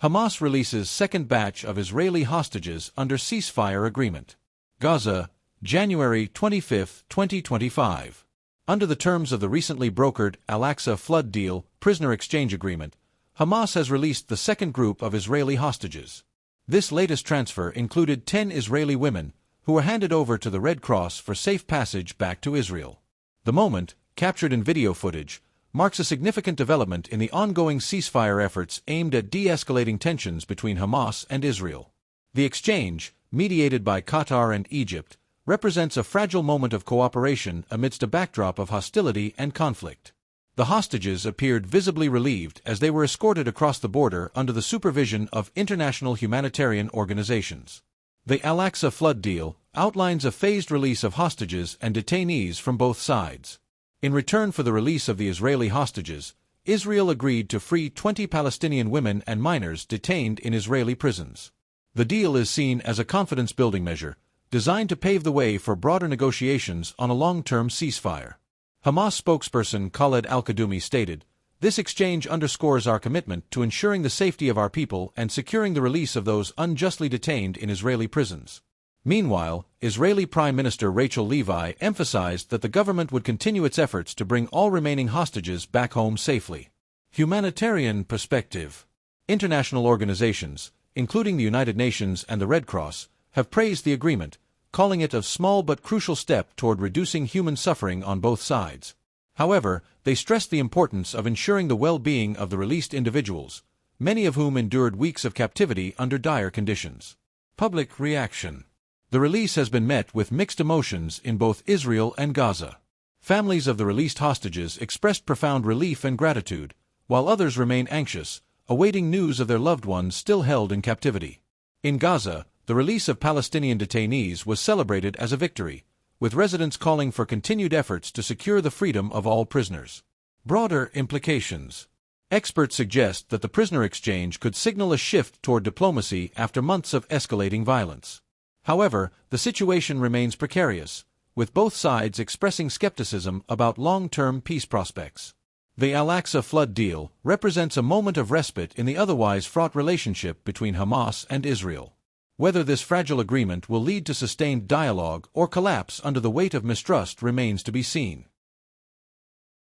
Hamas releases second batch of Israeli hostages under ceasefire agreement. Gaza, January 25, 2025. Under the terms of the recently brokered Al-Aqsa flood deal prisoner exchange agreement, Hamas has released the second group of Israeli hostages. This latest transfer included 10 Israeli women, who were handed over to the Red Cross for safe passage back to Israel. The moment, captured in video footage, marks a significant development in the ongoing ceasefire efforts aimed at de-escalating tensions between Hamas and Israel. The exchange, mediated by Qatar and Egypt, represents a fragile moment of cooperation amidst a backdrop of hostility and conflict. The hostages appeared visibly relieved as they were escorted across the border under the supervision of international humanitarian organizations. The Al-Aqsa flood deal outlines a phased release of hostages and detainees from both sides. In return for the release of the Israeli hostages, Israel agreed to free 20 Palestinian women and minors detained in Israeli prisons. The deal is seen as a confidence-building measure, designed to pave the way for broader negotiations on a long-term ceasefire. Hamas spokesperson Khaled al-Kaddoumi stated, "This exchange underscores our commitment to ensuring the safety of our people and securing the release of those unjustly detained in Israeli prisons." Meanwhile, Israeli Prime Minister Rachel Levi emphasized that the government would continue its efforts to bring all remaining hostages back home safely. Humanitarian perspective. International organizations, including the United Nations and the Red Cross, have praised the agreement, calling it a small but crucial step toward reducing human suffering on both sides. However, they stressed the importance of ensuring the well-being of the released individuals, many of whom endured weeks of captivity under dire conditions. Public reaction. The release has been met with mixed emotions in both Israel and Gaza. Families of the released hostages expressed profound relief and gratitude, while others remain anxious, awaiting news of their loved ones still held in captivity. In Gaza, the release of Palestinian detainees was celebrated as a victory, with residents calling for continued efforts to secure the freedom of all prisoners. Broader implications. Experts suggest that the prisoner exchange could signal a shift toward diplomacy after months of escalating violence. However, the situation remains precarious, with both sides expressing skepticism about long-term peace prospects. The Al-Aqsa flood deal represents a moment of respite in the otherwise fraught relationship between Hamas and Israel. Whether this fragile agreement will lead to sustained dialogue or collapse under the weight of mistrust remains to be seen.